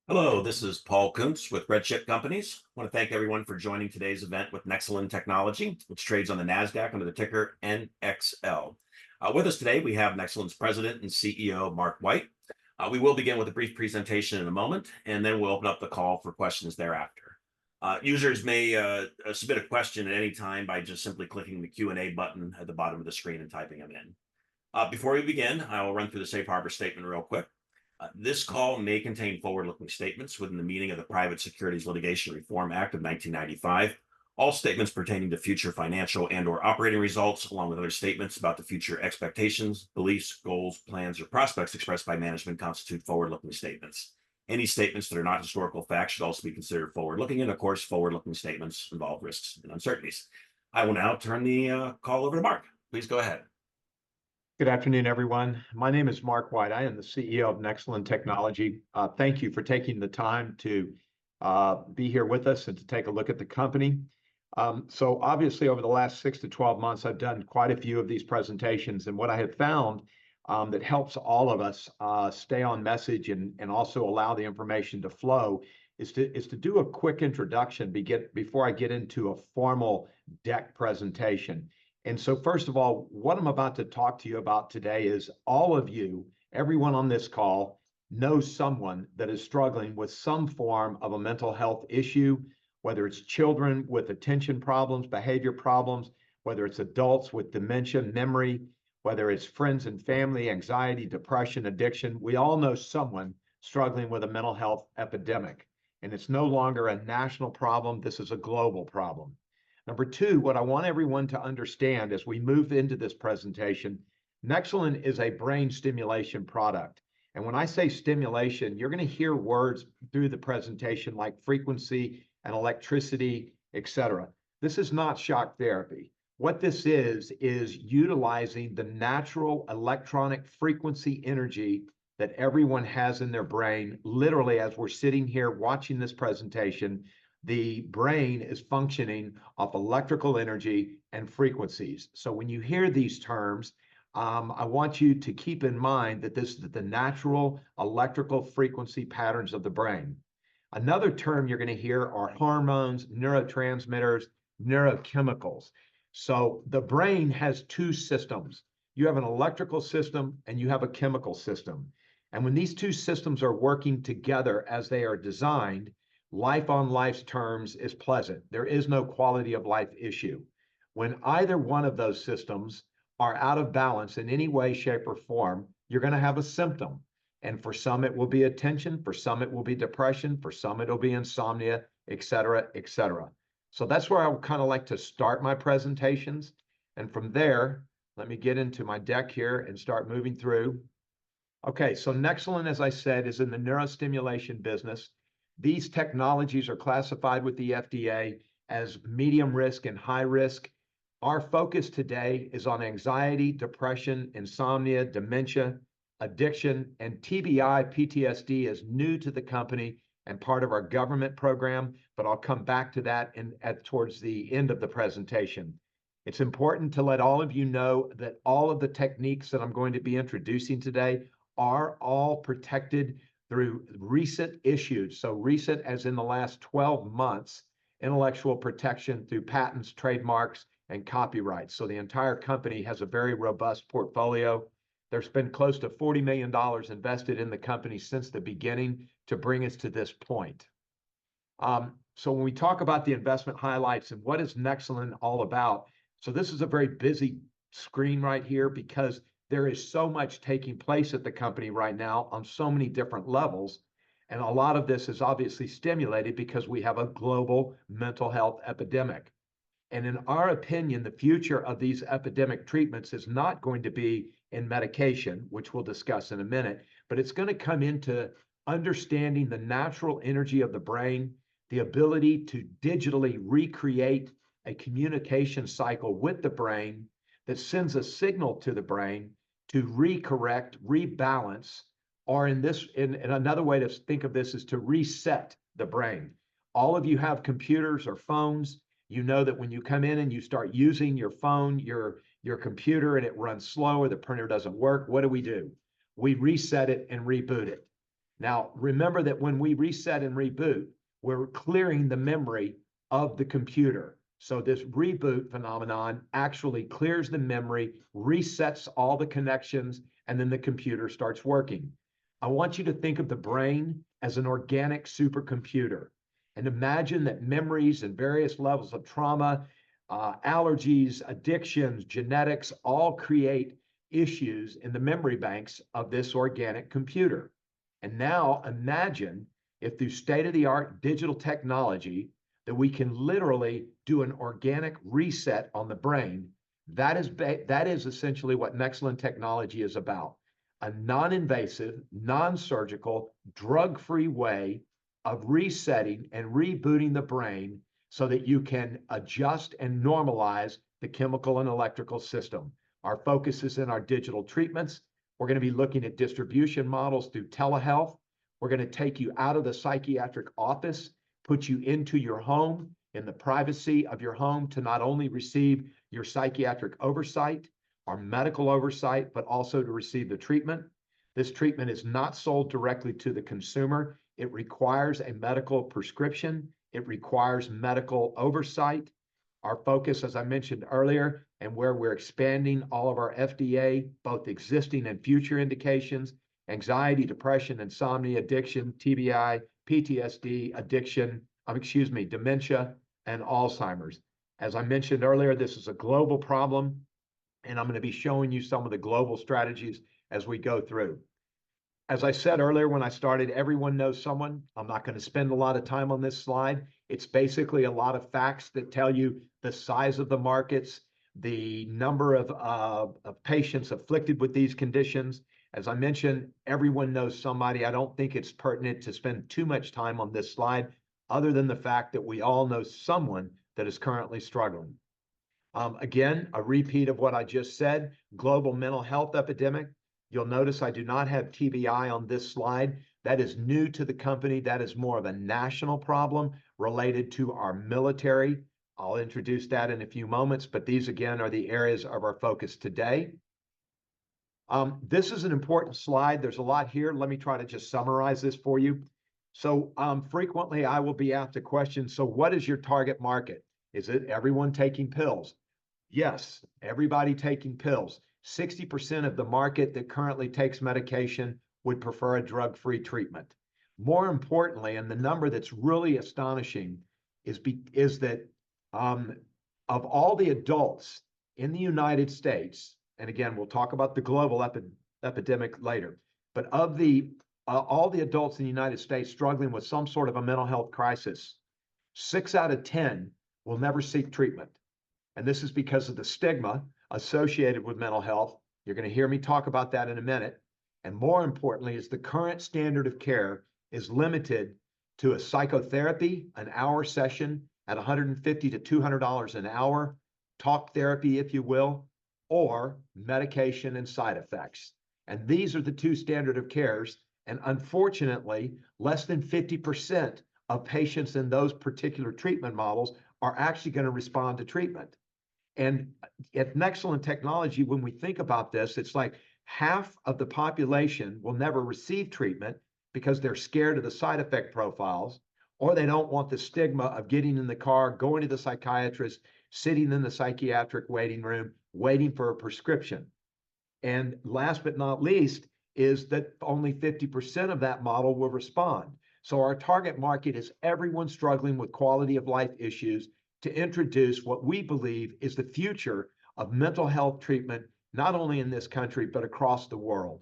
Hello, this is Paul Kuntz with Red Chip Companies. I want to thank everyone for joining today's event with Nexalin Technology, which trades on the NASDAQ under the ticker NXL. With us today, we have Nexalin's President and CEO, Mark White. We will begin with a brief presentation in a moment, and then we'll open up the call for questions thereafter. Users may submit a question at any time by just simply clicking the Q&A button at the bottom of the screen and typing them in. Before we begin, I will run through the safe harbor statement real quick. This call may contain forward-looking statements within the meaning of the Private Securities Litigation Reform Act of 1995. All statements pertaining to future financial and/or operating results, along with other statements about the future expectations, beliefs, goals, plans, or prospects expressed by management constitute forward-looking statements. Any statements that are not historical facts should also be considered forward-looking, and of course, forward-looking statements involve risks and uncertainties. I will now turn the call over to Mark. Please go ahead. Good afternoon, everyone. My name is Mark White. I am the CEO of Nexalin Technology. Thank you for taking the time to be here with us and to take a look at the company. So obviously, over the last 6 to 12 months, I've done quite a few of these presentations. And what I have found that helps all of us stay on message and also allow the information to flow is to do a quick introduction before I get into a formal deck presentation. And so first of all, what I'm about to talk to you about today is all of you, everyone on this call, knows someone that is struggling with some form of a mental health issue, whether it's children with attention problems, behavior problems, whether it's adults with dementia, memory, whether it's friends and family, anxiety, depression, addiction. We all know someone struggling with a mental health epidemic. And it's no longer a national problem. This is a global problem. Number two, what I want everyone to understand as we move into this presentation, Nexalin is a brain stimulation product. And when I say stimulation, you're going to hear words through the presentation like frequency and electricity, etc. This is not shock therapy. What this is utilizing the natural electronic frequency energy that everyone has in their brain. Literally, as we're sitting here watching this presentation, the brain is functioning off electrical energy and frequencies. So when you hear these terms, I want you to keep in mind that this is the natural electrical frequency patterns of the brain. Another term you're going to hear are hormones, neurotransmitters, neurochemicals. So the brain has two systems. You have an electrical system and you have a chemical system. And when these two systems are working together as they are designed, life on life's terms is pleasant. There is no quality of life issue. When either one of those systems are out of balance in any way, shape, or form, you're going to have a symptom. And for some, it will be attention. For some, it will be depression. For some, it'll be insomnia, et cetera, et cetera. So that's where I would kind of like to start my presentations. And from there, let me get into my deck here and start moving through. Okay, so Nexalin, as I said, is in the neurostimulation business. These technologies are classified with the FDA as medium risk and high risk. Our focus today is on anxiety, depression, insomnia, dementia, addiction, and TBI, PTSD is new to the company and part of our government program, but I'll come back to that towards the end of the presentation. It's important to let all of you know that all of the techniques that I'm going to be introducing today are all protected through recent issues. So recent as in the last 12 months, intellectual protection through patents, trademarks, and copyrights. So the entire company has a very robust portfolio. There's been close to $40 million invested in the company since the beginning to bring us to this point. So when we talk about the investment highlights and what is Nexalin all about, so this is a very busy screen right here because there is so much taking place at the company right now on so many different levels. And a lot of this is obviously stimulated because we have a global mental health epidemic. And in our opinion, the future of these epidemic treatments is not going to be in medication, which we'll discuss in a minute, but it's going to come into understanding the natural energy of the brain, the ability to digitally recreate a communication cycle with the brain that sends a signal to the brain to recorrect, rebalance, or in another way to think of this is to reset the brain. All of you have computers or phones. You know that when you come in and you start using your phone, your computer, and it runs slow or the printer doesn't work, what do? We reset it and reboot it. Now, remember that when we reset and reboot, we're clearing the memory of the computer. So this reboot phenomenon actually clears the memory, resets all the connections, and then the computer starts working. I want you to think of the brain as an organic supercomputer. And imagine that memories and various levels of trauma, allergies, addictions, genetics, all create issues in the memory banks of this organic computer. And now imagine if through state-of-the-art digital technology that we can literally do an organic reset on the brain. That is essentially what Nexalin technology is about. A non-invasive, non-surgical, drug-free way of resetting and rebooting the brain so that you can adjust and normalize the chemical and electrical system. Our focus is in our digital treatments. We're going to be looking at distribution models through telehealth. We're going to take you out of the psychiatric office, put you into your home, in the privacy of your home, to not only receive your psychiatric oversight, our medical oversight, but also to receive the treatment. This treatment is not sold directly to the consumer. It requires a medical prescription. It requires medical oversight. Our focus, as I mentioned earlier, and where we're expanding all of our FDA, both existing and future indications, anxiety, depression, insomnia, addiction, TBI, PTSD, dementia, and Alzheimer's. As I mentioned earlier, this is a global problem, and I'm going to be showing you some of the global strategies as we go through. As I said earlier when I started, everyone knows someone. I'm not going to spend a lot of time on this slide. It's basically a lot of facts that tell you the size of the markets, the number of patients afflicted with these conditions. As I mentioned, everyone knows somebody. I don't think it's pertinent to spend too much time on this slide, other than the fact that we all know someone that is currently struggling. Again, a repeat of what I just said, global mental health epidemic. You'll notice I do not have TBI on this slide. That is new to the company. That is more of a national problem related to our military. I'll introduce that in a few moments, but these again are the areas of our focus today. This is an important slide. There's a lot here. Let me try to just summarize this for you. So frequently I will be asked a question, so what is your target market? Is it everyone taking pills? Yes, everybody taking pills. 60% of the market that currently takes medication would prefer a drug-free treatment. More importantly, and the number that's really astonishing is that of all the adults in the United States, and again, we'll talk about the global epidemic later, but of all the adults in the United States struggling with some sort of a mental health crisis, 6 out of 10 will never seek treatment. And this is because of the stigma associated with mental health. You're going to hear me talk about that in a minute. And more importantly, is the current standard of care is limited to a psychotherapy, an hour session at $150 to $200 an hour, talk therapy, if you will, or medication and side effects. And these are the two standard of cares. And unfortunately, less than 50% of patients in those particular treatment models are actually going to respond to treatment. And at Nexalin technology, when we think about this, it's like half of the population will never receive treatment because they're scared of the side effect profiles, or they don't want the stigma of getting in the car, going to the psychiatrist, sitting in the psychiatric waiting room, waiting for a prescription. And last but not least is that only 50% of that model will respond. So our target market is everyone struggling with quality of life issues, to introduce what we believe is the future of mental health treatment, not only in this country, but across the world.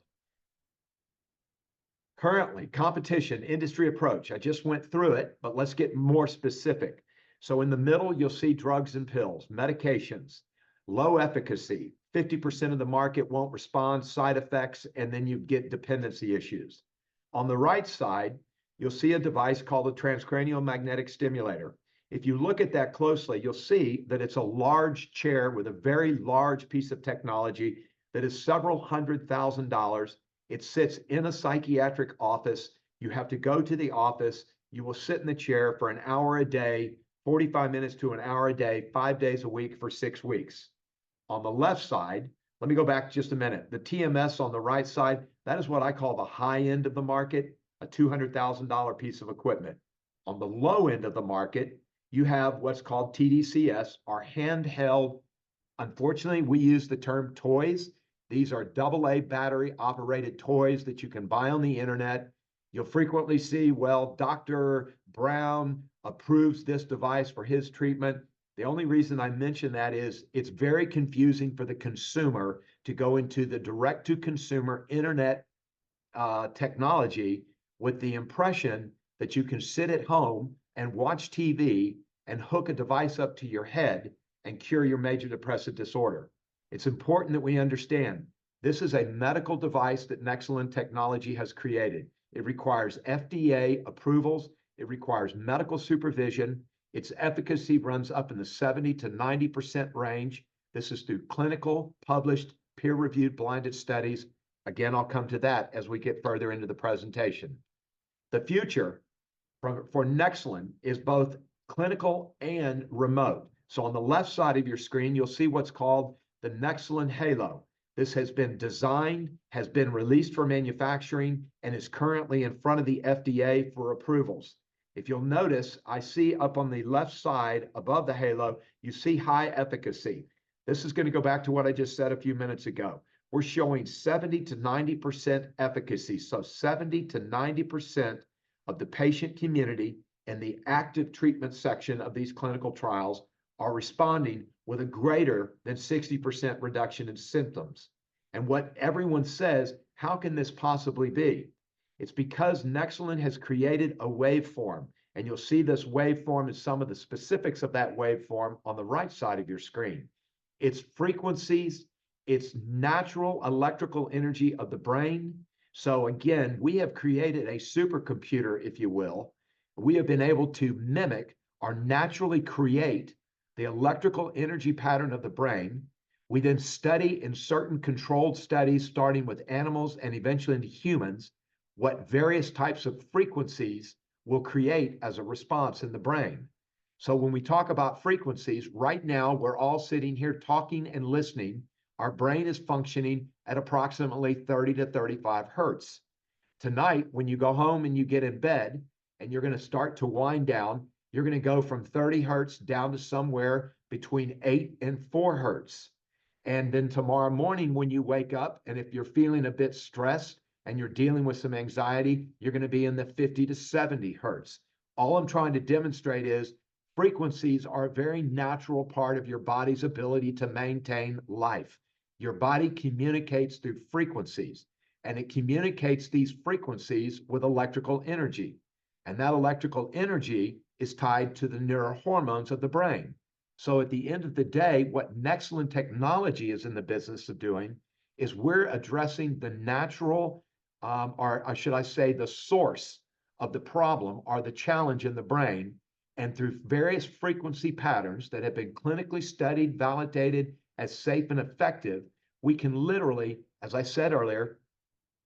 Currently, competition, industry approach. I just went through it, but let's get more specific. So in the middle, you'll see drugs and pills, medications, low efficacy, 50% of the market won't respond, side effects, and then you get dependency issues. On the right side, you'll see a device called a transcranial magnetic stimulator. If you look at that closely, you'll see that it's a large chair with a very large piece of technology that is several $100,000. It sits in a psychiatric office. You have to go to the office. You will sit in the chair for an hour a day, 45 minutes to an hour a day, 5 days a week for 6 weeks. On the left side, let me go back just a minute. The TMS on the right side, that is what I call the high end of the market. a $200,000 piece of equipment. On the low end of the market, you have what's called TDCS, our handheld. Unfortunately, we use the term toys. These are AA battery operated toys that you can buy on the internet. You'll frequently see, well, Dr. Brown approves this device for his treatment. The only reason I mention that is it's very confusing for the consumer to go into the direct-to-consumer internet technology with the impression that you can sit at home and watch TV and hook a device up to your head and cure your major depressive disorder. It's important that we understand this is a medical device that Nexalin Technology has created. It requires FDA approvals. It requires medical supervision. Its efficacy runs up in the 70 to 90% range. This is through clinical, published, peer-reviewed blinded studies. Again, I'll come to that as we get further into the presentation. The future for Nexalin is both clinical and remote. So on the left side of your screen, you'll see what's called the Nexalin Halo. This has been designed, has been released for manufacturing, and is currently in front of the FDA for approvals. If you'll notice, I see up on the left side above the Halo, you see high efficacy. This is going to go back to what I just said a few minutes ago. We're showing 70 to 90% efficacy. So 70 to 90% of the patient community in the active treatment section of these clinical trials are responding with a greater than 60% reduction in symptoms. And what everyone says, how can this possibly be? It's because Nexalin has created a waveform, and you'll see this waveform and some of the specifics of that waveform on the right side of your screen. It's frequencies, it's natural electrical energy of the brain. So again, we have created a supercomputer, if you will. We have been able to mimic or naturally create the electrical energy pattern of the brain. We then study in certain controlled studies, starting with animals and eventually into humans, what various types of frequencies will create as a response in the brain. So when we talk about frequencies, right now we're all sitting here talking and listening. Our brain is functioning at approximately 30 to 35 hertz. Tonight, when you go home and you get in bed and you're going to start to wind down, you're going to go from 30 hertz down to somewhere between 8 and 4 hertz. And then tomorrow morning when you wake up, and if you're feeling a bit stressed and you're dealing with some anxiety, you're going to be in the 50 to 70 hertz. All I'm trying to demonstrate is frequencies are a very natural part of your body's ability to maintain life. Your body communicates through frequencies, and it communicates these frequencies with electrical energy. And that electrical energy is tied to the neurohormones of the brain. So at the end of the day, what Nexalin Technology is in the business of doing is we're addressing the natural, or should I say the source of the problem or the challenge in the brain. And through various frequency patterns that have been clinically studied, validated as safe and effective, we can literally, as I said earlier,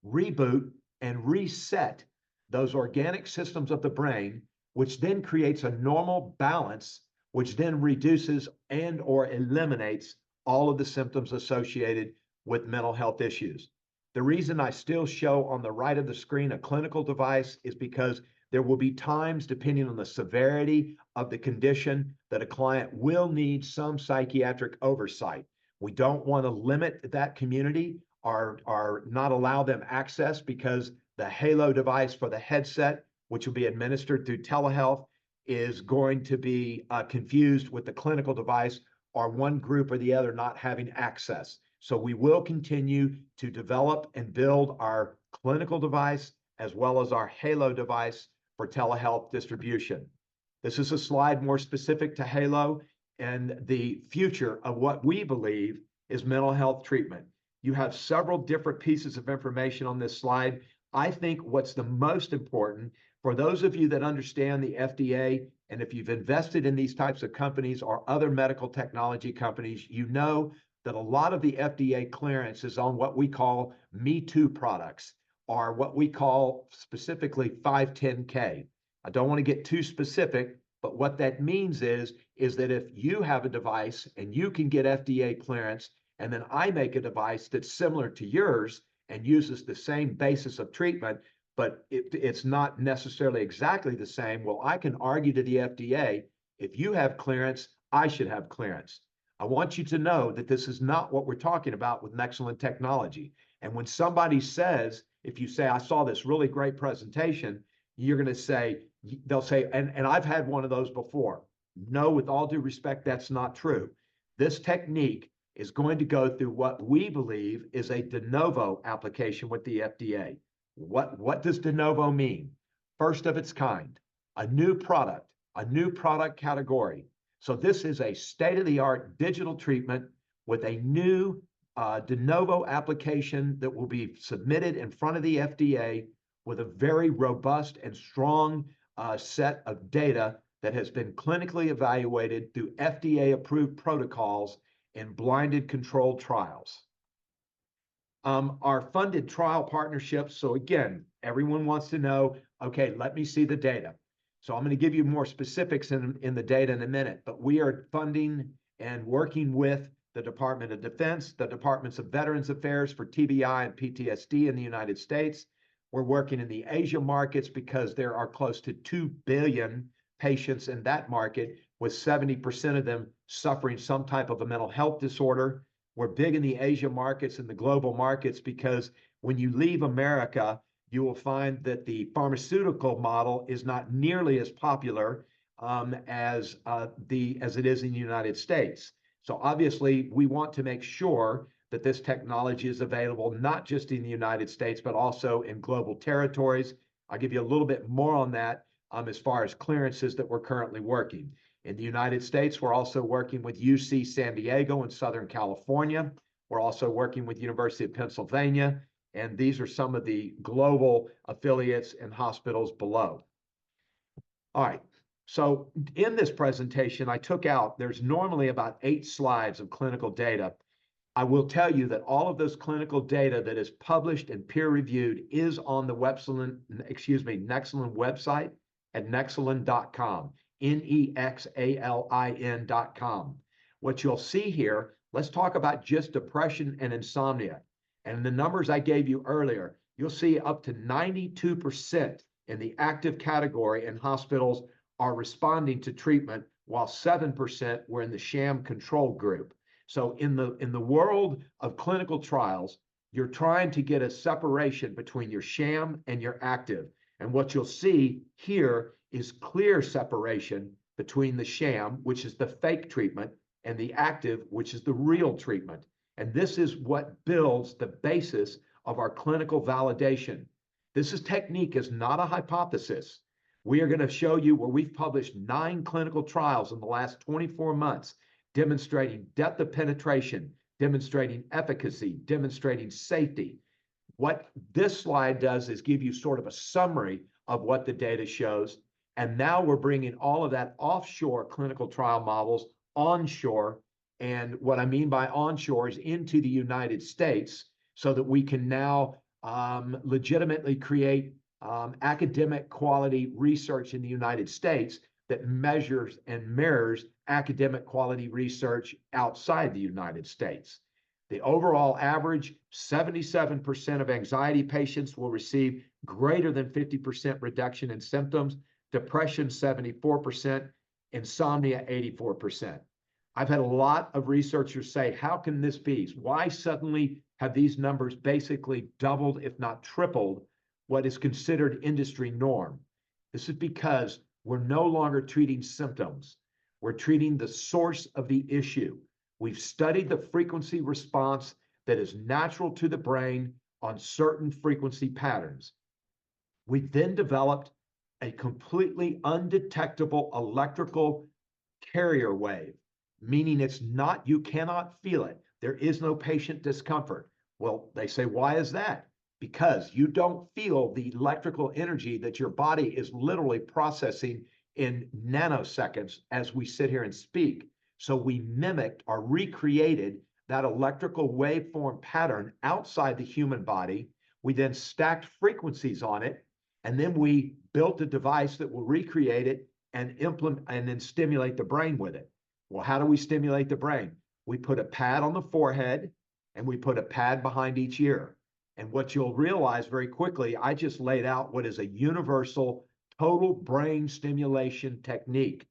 reboot and reset those organic systems of the brain, which then creates a normal balance, which then reduces and or eliminates all of the symptoms associated with mental health issues. The reason I still show on the right of the screen a clinical device is because there will be times, depending on the severity of the condition, that a client will need some psychiatric oversight. We don't want to limit that community or not allow them access, because the Halo device for the headset, which will be administered through telehealth, is going to be confused with the clinical device, or one group or the other not having access. So we will continue to develop and build our clinical device as well as our Halo device for telehealth distribution. This is a slide more specific to Halo and the future of what we believe is mental health treatment. You have several different pieces of information on this slide. I think what's the most important for those of you that understand the FDA, and if you've invested in these types of companies or other medical technology companies, you know that a lot of the FDA clearance is on what we call Me Too products, or what we call specifically 510K. I don't want to get too specific, but what that means is that if you have a device and you can get FDA clearance, and then I make a device that's similar to yours and uses the same basis of treatment, but it's not necessarily exactly the same. Well, I can argue to the FDA, if you have clearance, I should have clearance. I want you to know that this is not what we're talking about with Nexalin technology. And when somebody says, if you say, I saw this really great presentation, you're going to say, they'll say, and I've had one of those before. No, with all due respect, that's not true. This technique is going to go through what we believe is a de novo application with the FDA. What does de novo mean? First of its kind, a new product category. So this is a state-of-the-art digital treatment with a new de novo application that will be submitted in front of the FDA with a very robust and strong set of data that has been clinically evaluated through FDA-approved protocols in blinded controlled trials. Our funded trial partnerships. So again, everyone wants to know, okay, let me see the data. So I'm going to give you more specifics in the data in a minute, but we are funding and working with the Department of Defense, the Departments of Veterans Affairs for TBI and PTSD in the United States. We're working in the Asia markets because there are close to 2 billion patients in that market, with 70% of them suffering some type of a mental health disorder. We're big in the Asia markets and the global markets because when you leave America, you will find that the pharmaceutical model is not nearly as popular as it is in the United States. So obviously, we want to make sure that this technology is available not just in the United States, but also in global territories. I'll give you a little bit more on that as far as clearances that we're currently working. In the United States, we're also working with UC San Diego in Southern California. We're also working with University of Pennsylvania, and these are some of the global affiliates and hospitals below. All right, so in this presentation, I took out, there's normally about 8 slides of clinical data. I will tell you that all of this clinical data that is published and peer-reviewed is on the Nexalin website at nexalin.com, nexalin.com. What you'll see here, let's talk about just depression and insomnia. And the numbers I gave you earlier, you'll see up to 92% in the active category in hospitals are responding to treatment, while 7% were in the sham control group. So in the world of clinical trials, you're trying to get a separation between your sham and your active. And what you'll see here is clear separation between the sham, which is the fake treatment, and the active, which is the real treatment. And this is what builds the basis of our clinical validation. This technique is not a hypothesis. We are going to show you where we've published 9 clinical trials in the last 24 months, demonstrating depth of penetration, demonstrating efficacy, demonstrating safety. What this slide does is give you sort of a summary of what the data shows. And now we're bringing all of that offshore clinical trial models onshore. And what I mean by onshore is into the United States, so that we can now legitimately create academic quality research in the United States that measures and mirrors academic quality research outside the United States. The overall average, 77% of anxiety patients will receive greater than 50% reduction in symptoms, depression 74%, insomnia 84%. I've had a lot of researchers say, how can this be? Why suddenly have these numbers basically doubled, if not tripled, what is considered industry norm? This is because we're no longer treating symptoms. We're treating the source of the issue. We've studied the frequency response that is natural to the brain on certain frequency patterns. We then developed a completely undetectable electrical carrier wave, meaning it's not, you cannot feel it. There is no patient discomfort. Well, they say, why is that? Because you don't feel the electrical energy that your body is literally processing in nanoseconds as we sit here and speak. So we mimicked or recreated that electrical waveform pattern outside the human body. We then stacked frequencies on it, and then we built a device that will recreate it and implement and then stimulate the brain with it. Well, how do we stimulate the brain? We put a pad on the forehead and we put a pad behind each ear. And what you'll realize very quickly, I just laid out what is a universal total brain stimulation technique.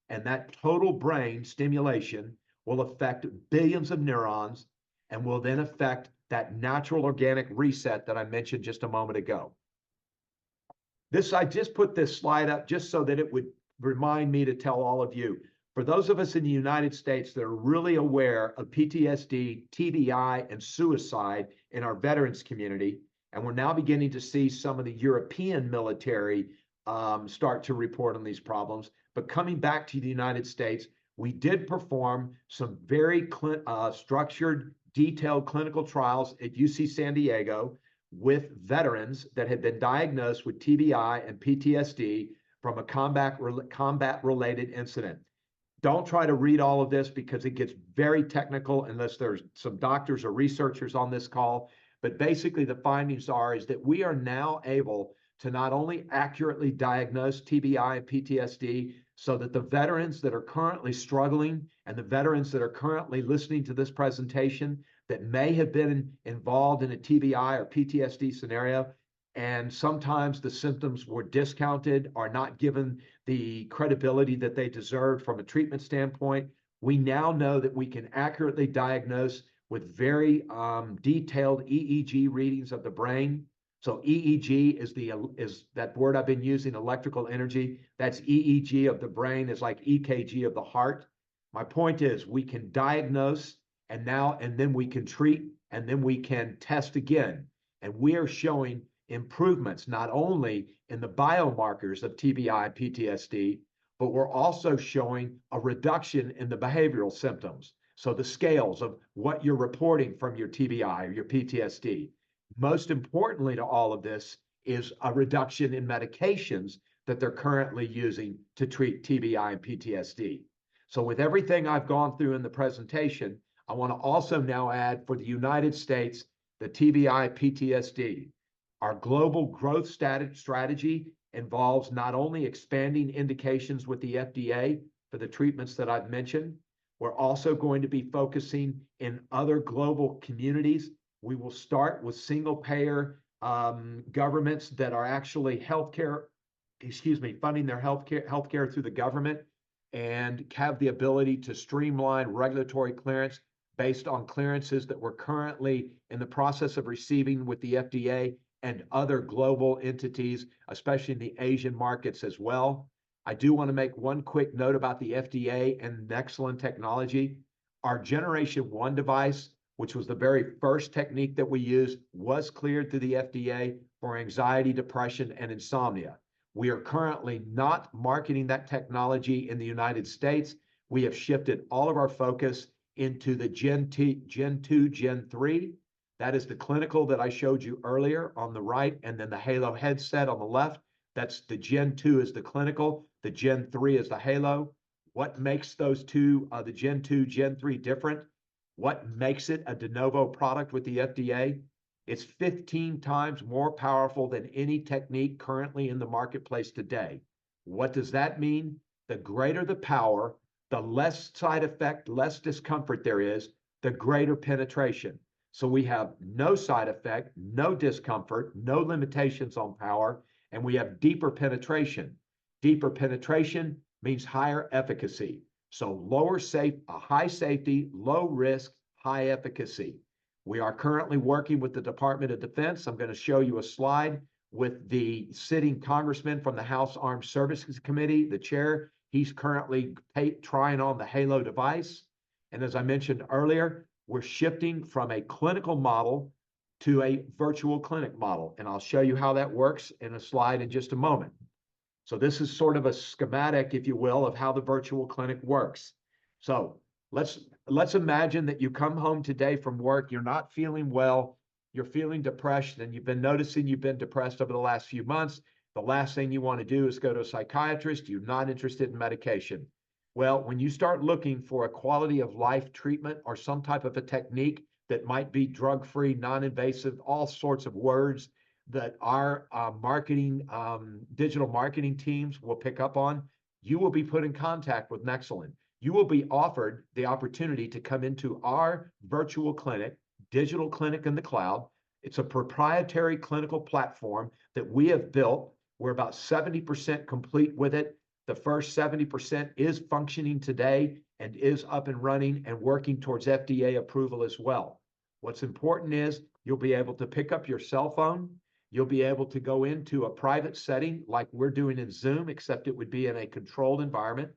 And that total brain stimulation will affect billions of neurons and will then affect that natural organic reset that I mentioned just a moment ago. I just put this slide up just so that it would remind me to tell all of you. For those of us in the United States that are really aware of PTSD, TBI, and suicide in our veterans community, and we're now beginning to see some of the European military start to report on these problems. But coming back to the United States, we did perform some very structured, detailed clinical trials at UC San Diego with veterans that had been diagnosed with TBI and PTSD from a combat-related incident. Don't try to read all of this because it gets very technical unless there's some doctors or researchers on this call. But basically the findings is that we are now able to not only accurately diagnose TBI and PTSD so that the veterans that are currently struggling and the veterans that are currently listening to this presentation that may have been involved in a TBI or PTSD scenario, and sometimes the symptoms were discounted or not given the credibility that they deserved from a treatment standpoint. We now know that we can accurately diagnose with very detailed EEG readings of the brain. So EEG is that word I've been using, electrical energy. That's EEG of the brain is like EKG of the heart. My point is we can diagnose and then we can treat and then we can test again. And we are showing improvements not only in the biomarkers of TBI and PTSD, but we're also showing a reduction in the behavioral symptoms. So the scales of what you're reporting from your TBI or your PTSD. Most importantly to all of this is a reduction in medications that they're currently using to treat TBI and PTSD. So with everything I've gone through in the presentation, I want to also now add for the United States, the TBI PTSD. Our global growth strategy involves not only expanding indications with the FDA for the treatments that I've mentioned, we're also going to be focusing in other global communities. We will start with single payer governments that are actually funding their healthcare through the government and have the ability to streamline regulatory clearance based on clearances that we're currently in the process of receiving with the FDA and other global entities, especially in the Asian markets as well. I do want to make one quick note about the FDA and Nexalin technology. Our Generation 1 device, which was the very first technique that we used, was cleared through the FDA for anxiety, depression, and insomnia. We are currently not marketing that technology in the United States. We have shifted all of our focus into the Gen-2, Gen-3. That is the clinical that I showed you earlier on the right, and then the Halo headset on the left. That's the Gen-2 is the clinical, the Gen-3 is the Halo. What makes those two, the Gen-2, Gen-3 different? What makes it a de novo product with the FDA? It's 15 times more powerful than any technique currently in the marketplace today. What does that mean? The greater the power, the less side effect, less discomfort there is, the greater penetration. So we have no side effect, no discomfort, no limitations on power, and we have deeper penetration. Deeper penetration means higher efficacy. So high safety, low risk, high efficacy. We are currently working with the Department of Defense. I'm going to show you a slide with the sitting congressman from the House Armed Services Committee, the chair. He's currently trying on the Halo device. And as I mentioned earlier, we're shifting from a clinical model to a virtual clinic model. And I'll show you how that works in a slide in just a moment. So this is sort of a schematic, if you will, of how the virtual clinic works. So let's imagine that you come home today from work, you're not feeling well, you're feeling depressed, and you've been noticing you've been depressed over the last few months. The last thing you want to do is go to a psychiatrist. You're not interested in medication. Well, when you start looking for a quality of life treatment or some type of a technique that might be drug-free, non-invasive, all sorts of words that our digital marketing teams will pick up on, you will be put in contact with Nexalin. You will be offered the opportunity to come into our virtual clinic, digital clinic in the cloud. It's a proprietary clinical platform that we have built. We're about 70% complete with it. The first 70% is functioning today and is up and running and working towards FDA approval as well. What's important is you'll be able to pick up your cell phone. You'll be able to go into a private setting like we're doing in Zoom, except it would be in a controlled environment.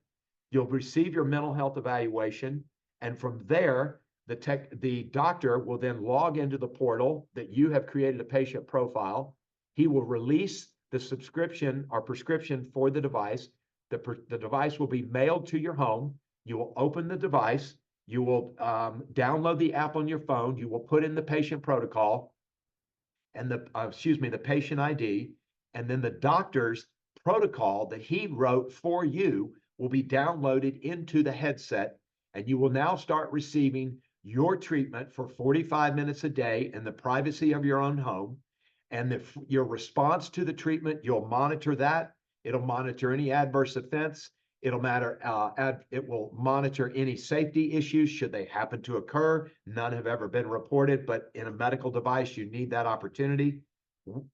You'll receive your mental health evaluation. And from there, the doctor will then log into the portal that you have created a patient profile. He will release the subscription or prescription for the device. The device will be mailed to your home. You will open the device. You will download the app on your phone. You will put in the patient protocol and the patient ID, and then the doctor's protocol that he wrote for you will be downloaded into the headset, and you will now start receiving your treatment for 45 minutes a day in the privacy of your own home. And your response to the treatment, you'll monitor that. It'll monitor any adverse events. It will monitor any safety issues should they happen to occur. None have ever been reported, but in a medical device, you need that opportunity.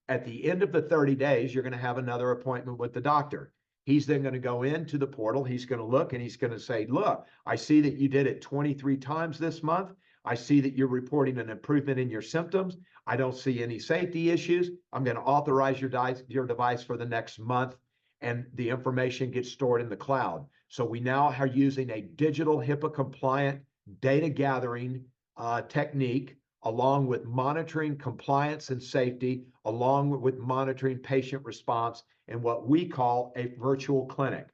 At the end of the 30 days, you're going to have another appointment with the doctor. He's then going to go into the portal. He's going to look and he's going to say, look, I see that you did it 23 times this month. I see that you're reporting an improvement in your symptoms. I don't see any safety issues. I'm going to authorize your device for the next month, and the information gets stored in the cloud. So we now are using a digital HIPAA compliant data gathering technique, along with monitoring compliance and safety, along with monitoring patient response in what we call a virtual clinic.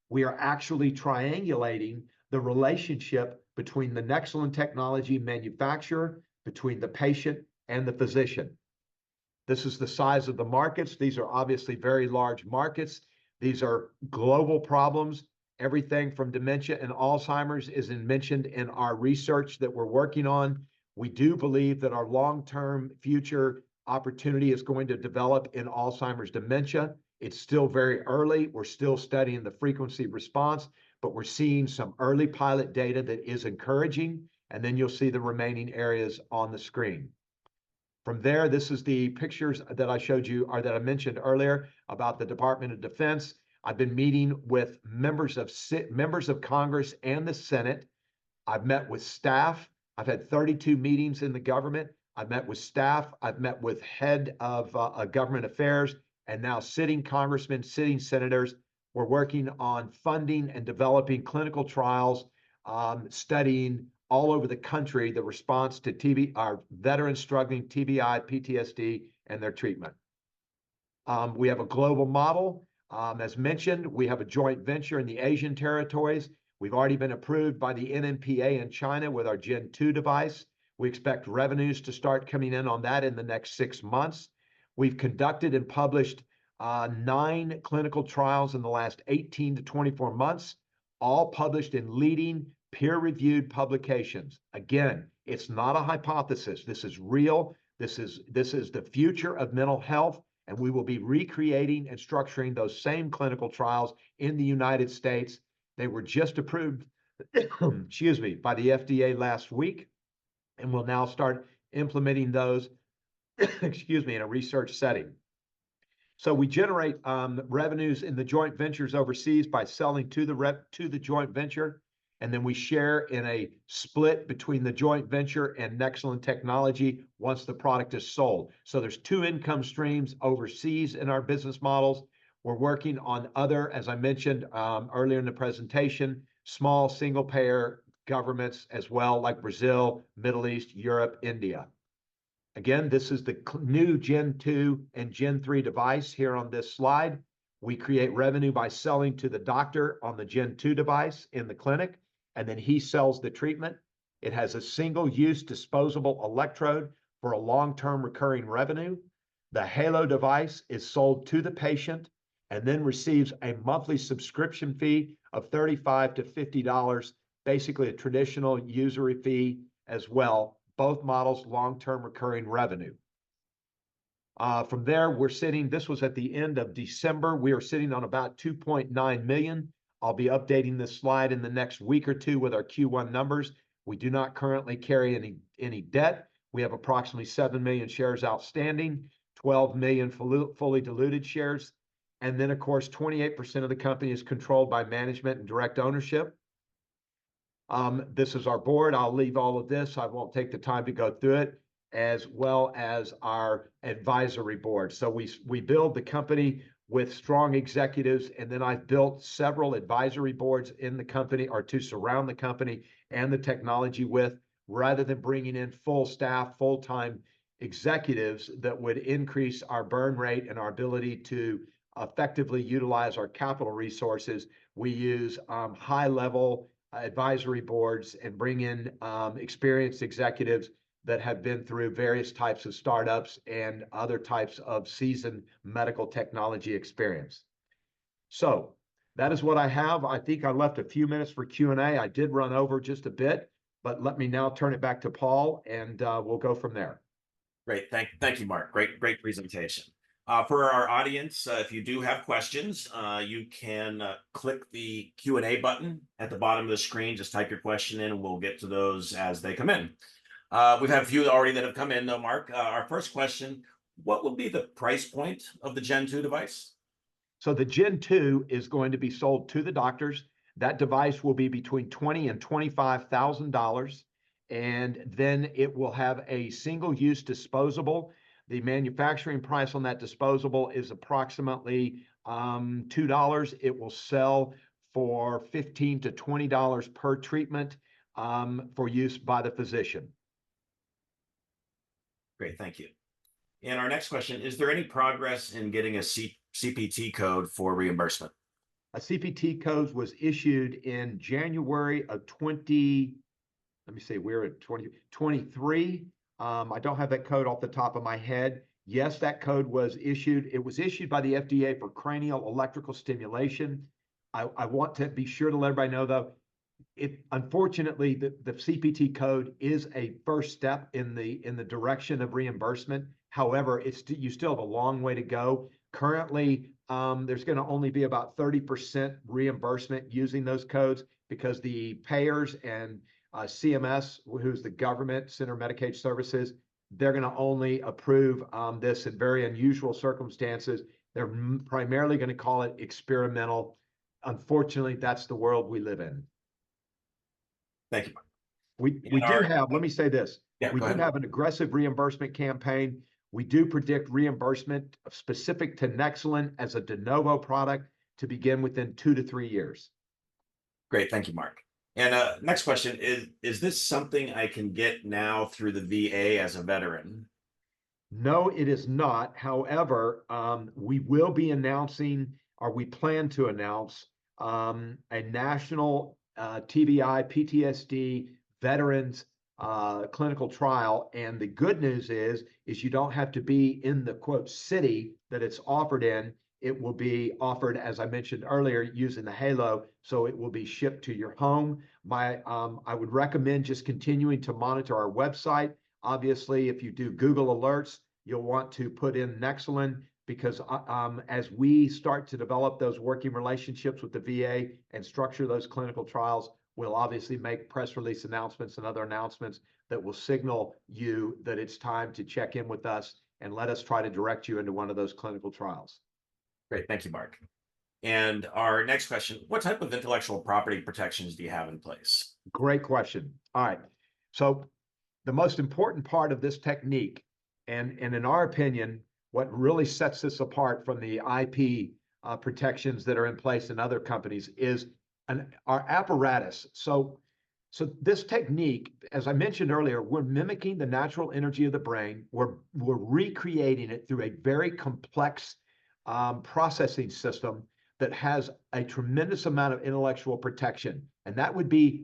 We are actually triangulating the relationship between the Nexalin technology manufacturer, between the patient and the physician. This is the size of the markets. These are obviously very large markets. These are global problems. Everything from dementia and Alzheimer's is mentioned in our research that we're working on. We do believe that our long-term future opportunity is going to develop in Alzheimer's dementia. It's still very early. We're still studying the frequency response, but we're seeing some early pilot data that is encouraging, and then you'll see the remaining areas on the screen. From there, this is the pictures that I showed you, or that I mentioned earlier about the Department of Defense. I've been meeting with members of Congress and the Senate. I've met with staff. I've had 32 meetings in the government. I've met with staff. I've met with head of government affairs, and now sitting congressmen, sitting senators. We're working on funding and developing clinical trials, studying all over the country the response to our veterans struggling TBI, PTSD, and their treatment. We have a global model. As mentioned, we have a joint venture in the Asian territories. We've already been approved by the NMPA in China with our Gen-2 device. We expect revenues to start coming in on that in the next 6 months. We've conducted and published 9 clinical trials in the last 18 to 24 months, all published in leading peer-reviewed publications. Again, it's not a hypothesis. This is real. This is the future of mental health, and we will be recreating and structuring those same clinical trials in the United States. They were just approved, excuse me, by the FDA last week, and we'll now start implementing those, excuse me, in a research setting. So we generate revenues in the joint ventures overseas by selling to the joint venture, and then we share in a split between the joint venture and Nexalin technology once the product is sold. So there's 2 income streams overseas in our business models. We're working on other, as I mentioned earlier in the presentation, small single-payer governments as well, like Brazil, Middle East, Europe, India. Again, this is the new Gen-2 and Gen-3 device here on this slide. We create revenue by selling to the doctor on the Gen-2 device in the clinic, and then he sells the treatment. It has a single-use disposable electrode for a long-term recurring revenue. The Halo device is sold to the patient and then receives a monthly subscription fee of $35 to $50, basically a traditional usury fee as well. Both models long-term recurring revenue. From there, this was at the end of December. We are sitting on about 2.9 million. I'll be updating this slide in the next week or two with our Q1 numbers. We do not currently carry any debt. We have approximately 7 million shares outstanding, 12 million fully diluted shares. And then, of course, 28% of the company is controlled by management and direct ownership. This is our board. I'll leave all of this. I won't take the time to go through it, as well as our advisory board. So we build the company with strong executives, and then I've built several advisory boards in the company, or to surround the company and the technology with, rather than bringing in full staff, full-time executives that would increase our burn rate and our ability to effectively utilize our capital resources. We use high-level advisory boards and bring in experienced executives that have been through various types of startups and other types of seasoned medical technology experience. So that is what I have. I think I left a few minutes for Q&A. I did run over just a bit, but let me now turn it back to Paul, and we'll go from there. Great. Thank you, Mark. Great presentation. For our audience, if you do have questions, you can click the Q&A button at the bottom of the screen. Just type your question in, and we'll get to those as they come in. We've had a few already that have come in, though, Mark. Our first question, what will be the price point of the Gen 2 device? So the Gen 2 is going to be sold to the doctors. That device will be between $20,000 and $25,000, and then it will have a single-use disposable. The manufacturing price on that disposable is approximately $2. It will sell for $15 to $20 per treatment for use by the physician. Great, thank you. And our next question, is there any progress in getting a CPT code for reimbursement? A CPT code was issued in January of 2023. I don't have that code off the top of my head. Yes, that code was issued. It was issued by the FDA for cranial electrical stimulation. I want to be sure to let everybody know, though, unfortunately, the CPT code is a first step in the direction of reimbursement. However, you still have a long way to go. Currently, there's going to only be about 30% reimbursement using those codes, because the payers and CMS, who's the government, Center for Medicaid Services, they're going to only approve this in very unusual circumstances. They're primarily going to call it experimental. Unfortunately, that's the world we live in. Thank you. We do have, let me say this. Yeah, we do have an aggressive reimbursement campaign. We do predict reimbursement specific to Nexalin as a de novo product to begin within 2 to 3 years. Great, thank you, Mark. And next question, is this something I can get now through the VA as a veteran? No, it is not. However, we will be announcing, or we plan to announce, a national TBI, PTSD veterans clinical trial. And the good news is you don't have to be in the quote city that it's offered in. It will be offered, as I mentioned earlier, using the Halo, so it will be shipped to your home. I would recommend just continuing to monitor our website. Obviously, if you do Google alerts, you'll want to put in Nexalin, because as we start to develop those working relationships with the VA and structure those clinical trials, we'll obviously make press release announcements and other announcements that will signal you that it's time to check in with us and let us try to direct you into one of those clinical trials. Great, thank you, Mark. And our next question, what type of intellectual property protections do you have in place? Great question. All right. So the most important part of this technique, and in our opinion, what really sets this apart from the IP protections that are in place in other companies, is our apparatus. So this technique, as I mentioned earlier, we're mimicking the natural energy of the brain. We're recreating it through a very complex processing system that has a tremendous amount of intellectual protection, and that would be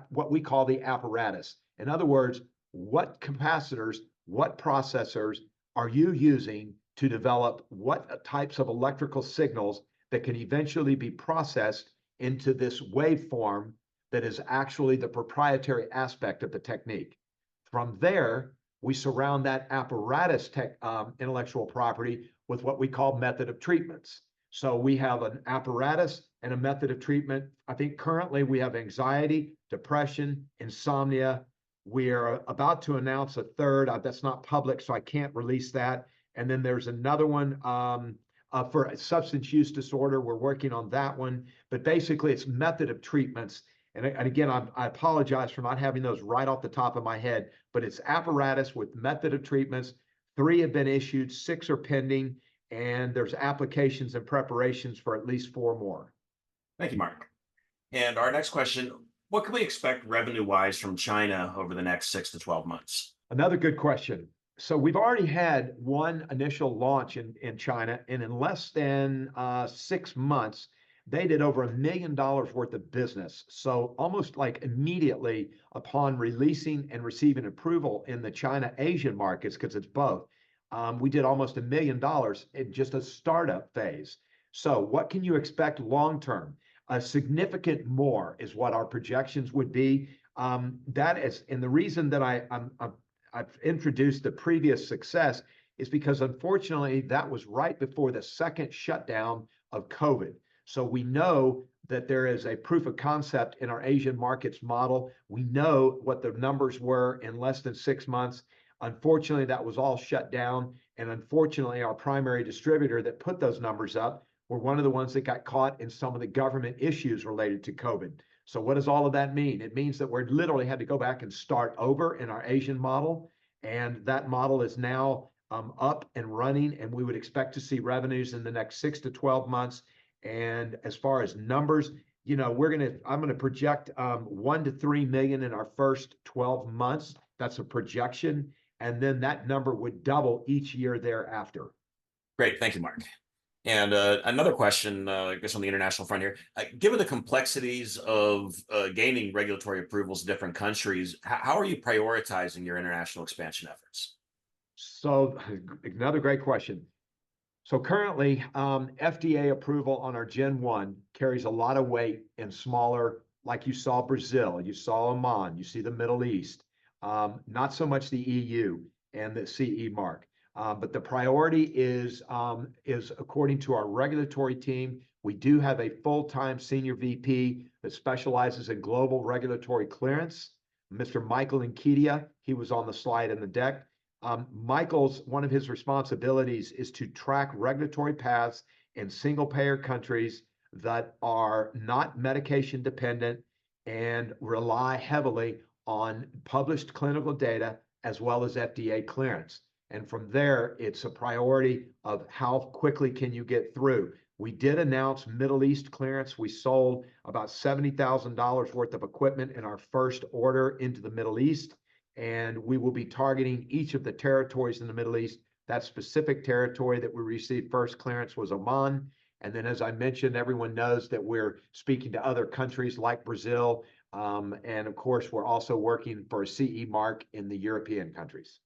what we call the apparatus. In other words, what capacitors, what processors are you using to develop what types of electrical signals that can eventually be processed into this waveform that is actually the proprietary aspect of the technique. From there, we surround that apparatus intellectual property with what we call method of treatments. So we have an apparatus and a method of treatment. I think currently we have anxiety, depression, insomnia, We are about to announce a third. That's not public, so I can't release that. And then there's another one for a substance use disorder. We're working on that one. But basically, it's method of treatments. And again, I apologize for not having those right off the top of my head, but it's apparatus with method of treatments. 3 have been issued, 6 are pending, and there's applications and preparations for at least 4 more. Thank you, Mark. And our next question, what can we expect revenue-wise from China over the next 6 to 12 months? Another good question. So we've already had one initial launch in China, and in less than 6 months, they did over $1 million worth of business. So almost like immediately upon releasing and receiving approval in the China Asian markets, because it's both, we did almost $1 million in just a startup phase. So what can you expect long term? A significant more is what our projections would be. That is, and the reason that I've introduced the previous success is because unfortunately that was right before the second shutdown of COVID. So we know that there is a proof of concept in our Asian markets model. We know what the numbers were in less than 6 months. Unfortunately, that was all shut down. And unfortunately, our primary distributor that put those numbers up were one of the ones that got caught in some of the government issues related to COVID. So what does all of that mean? It means that we're literally had to go back and start over in our Asian model. And that model is now up and running, and we would expect to see revenues in the next 6 to 12 months. And as far as numbers, I'm going to project 1 to 3 million in our first 12 months. That's a projection. And then that number would double each year thereafter. Great. Thank you, Mark. And another question, I guess on the international front here, given the complexities of gaining regulatory approvals in different countries, how are you prioritizing your international expansion efforts? So another great question. So currently, FDA approval on our Gen-1 carries a lot of weight in smaller, like you saw Brazil, you saw Oman, you see the Middle East, not so much the EU and the CE mark. But the priority is according to our regulatory team. We do have a full-time senior VP that specializes in global regulatory clearance, Mr. Michael Nkedia. He was on the slide in the deck. One of his responsibilities is to track regulatory paths in single-payer countries that are not medication dependent and rely heavily on published clinical data as well as FDA clearance. And from there, it's a priority of how quickly can you get through. We did announce Middle East clearance. We sold about $70,000 worth of equipment in our first order into the Middle East. And we will be targeting each of the territories in the Middle East. That specific territory that we received first clearance was Oman. And then, as I mentioned, everyone knows that we're speaking to other countries like Brazil. And of course, we're also working for a CE mark in the European countries.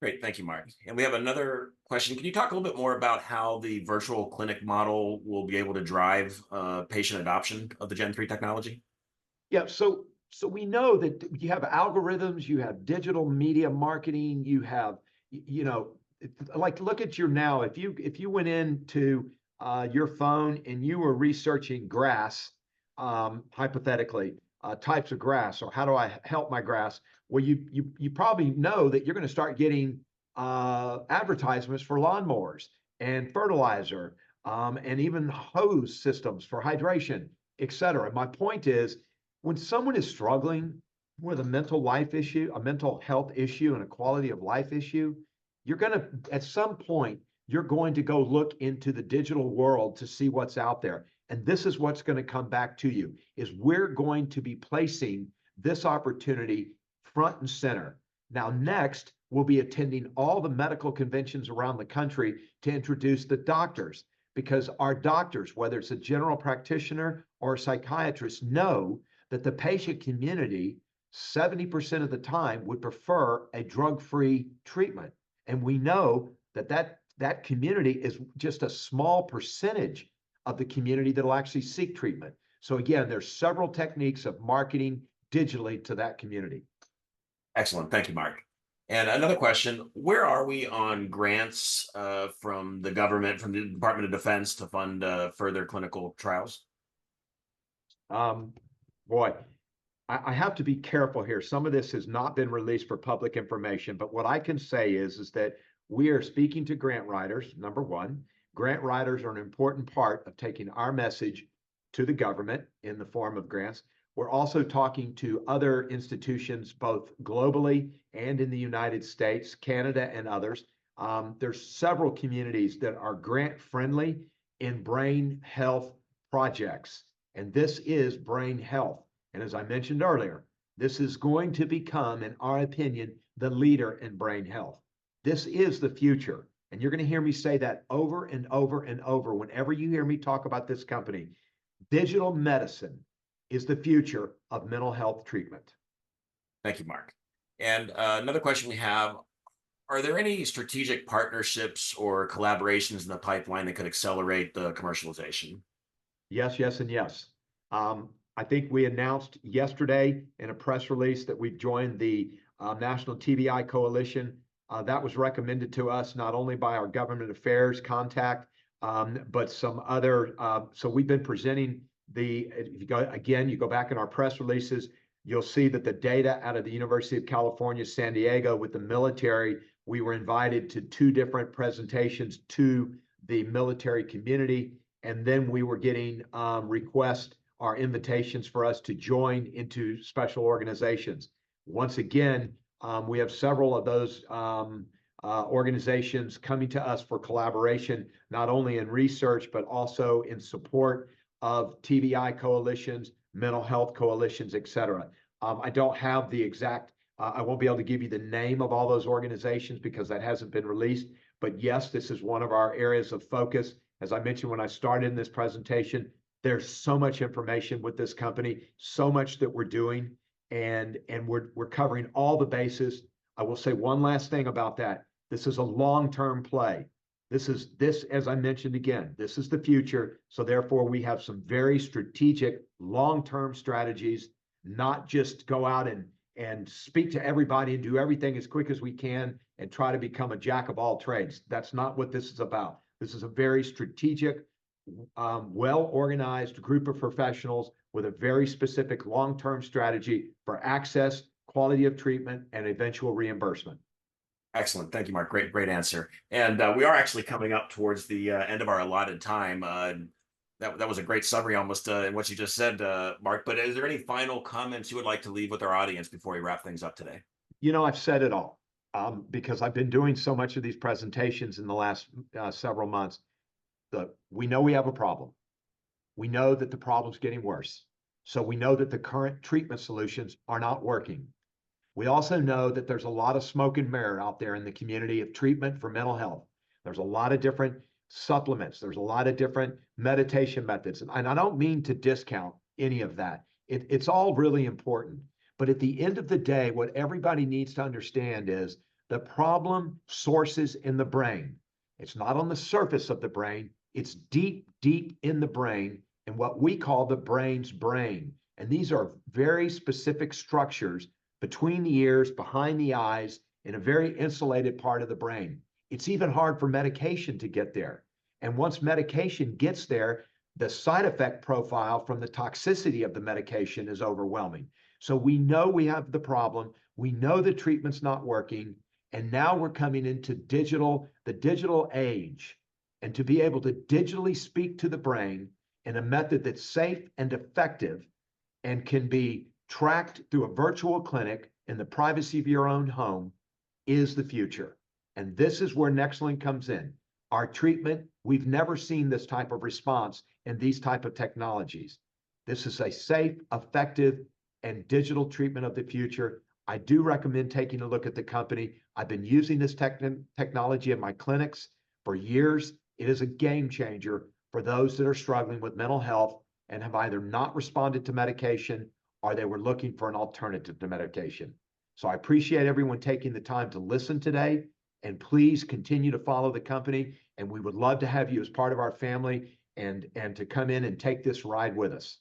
Great. Thank you, Mark. And we have another question. Can you talk a little bit more about how the virtual clinic model will be able to drive patient adoption of the Gen 3 technology? Yeah, so we know that you have algorithms, you have digital media marketing, you have, like look at your now. If you went into your phone and you were researching grass, hypothetically, types of grass, or how do I help my grass? Well, you probably know that you're going to start getting advertisements for lawnmowers and fertilizer, and even hose systems for hydration, et cetera. My point is, when someone is struggling with a mental life issue, a mental health issue, and a quality of life issue, at some point, you're going to go look into the digital world to see what's out there. And this is what's going to come back to you, is we're going to be placing this opportunity front and center. Now, next, we'll be attending all the medical conventions around the country to introduce the doctors, because our doctors, whether it's a general practitioner or a psychiatrist, know that the patient community, 70% of the time, would prefer a drug-free treatment. And we know that community is just a small percentage of the community that will actually seek treatment. So again, there's several techniques of marketing digitally to that community. Excellent. Thank you, Mark. And another question, where are we on grants from the government, from the Department of Defense to fund further clinical trials? Boy, I have to be careful here. Some of this has not been released for public information, but what I can say is that we are speaking to grant writers. Number one, grant writers are an important part of taking our message to the government in the form of grants. We're also talking to other institutions, both globally and in the United States, Canada, and others. There's several communities that are grant friendly in brain health projects, and this is brain health. And as I mentioned earlier, this is going to become, in our opinion, the leader in brain health. This is the future. And you're going to hear me say that over and over and over whenever you hear me talk about this company. Digital medicine is the future of mental health treatment. Thank you, Mark. And another question we have, are there any strategic partnerships or collaborations in the pipeline that could accelerate the commercialization? Yes, yes, and yes. I think we announced yesterday in a press release that we've joined the National TBI Coalition. That was recommended to us not only by our government affairs contact, but some other. So we've been presenting if you go again, you go back in our press releases, you'll see that the data out of the University of California, San Diego with the military, we were invited to 2 different presentations to the military community. And then we were getting requests or invitations for us to join into special organizations. Once again, we have several of those organizations coming to us for collaboration, not only in research, but also in support of TBI coalitions, mental health coalitions, et cetera. I don't have the exact, I won't be able to give you the name of all those organizations because that hasn't been released. But yes, this is one of our areas of focus. As I mentioned when I started in this presentation, there's so much information with this company, so much that we're doing, and we're covering all the bases. I will say one last thing about that. This is a long-term play. This, as I mentioned again, this is the future. So therefore, we have some very strategic long-term strategies, not just go out and speak to everybody and do everything as quick as we can and try to become a jack of all trades. That's not what this is about. This is a very strategic, well-organized group of professionals with a very specific long-term strategy for access, quality of treatment, and eventual reimbursement. Excellent. Thank you, Mark. Great answer. And we are actually coming up towards the end of our allotted time. That was a great summary almost in what you just said, Mark. But is there any final comments you would like to leave with our audience before we wrap things up today? I've said it all because I've been doing so much of these presentations in the last several months. We know we have a problem. We know that the problem's getting worse. So we know that the current treatment solutions are not working. We also know that there's a lot of smoke and mirror out there in the community of treatment for mental health. There's a lot of different supplements. There's a lot of different meditation methods. And I don't mean to discount any of that. It's all really important. But at the end of the day, what everybody needs to understand is the problem sources in the brain. It's not on the surface of the brain. It's deep, deep in the brain and what we call the brain's brain. And these are very specific structures between the ears, behind the eyes, in a very insulated part of the brain. It's even hard for medication to get there. And once medication gets there, the side effect profile from the toxicity of the medication is overwhelming. So we know we have the problem. We know the treatment's not working. And now we're coming into the digital age. And to be able to digitally speak to the brain in a method that's safe and effective and can be tracked through a virtual clinic in the privacy of your own home is the future. And this is where Nexalin comes in. Our treatment, we've never seen this type of response in these type of technologies. This is a safe, effective, and digital treatment of the future. I do recommend taking a look at the company. I've been using this technology in my clinics for years. It is a game changer for those that are struggling with mental health and have either not responded to medication or they were looking for an alternative to medication. So I appreciate everyone taking the time to listen today, and please continue to follow the company. And we would love to have you as part of our family and to come in and take this ride with us.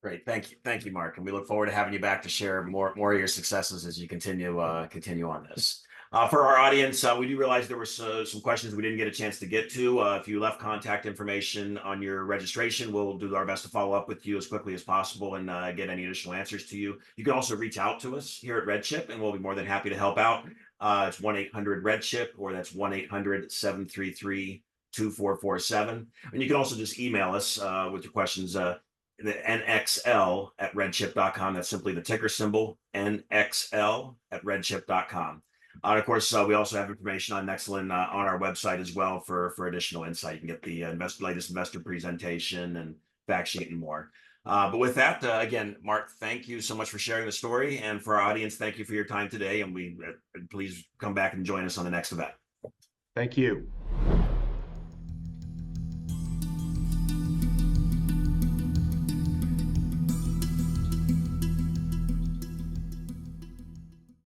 Great. Thank you, Mark. And we look forward to having you back to share more of your successes as you continue on this. For our audience, we do realize there were some questions we didn't get a chance to get to. If you left contact information on your registration, we'll do our best to follow up with you as quickly as possible and get any additional answers to you. You can also reach out to us here at RedChip, and we'll be more than happy to help out. It's 1-800-REDCHIP, or that's 1-800-733-2447. And you can also just email us with your questions. The NXL at redchip.com. That's simply the ticker symbol, NXL at redchip.com. Of course, we also have information on Nexalin on our website as well for additional insight. You can get the latest investor presentation and fact sheet and more. But with that, again, Mark, thank you so much for sharing the story. And for our audience, thank you for your time today. And please come back and join us on the next event. Thank you.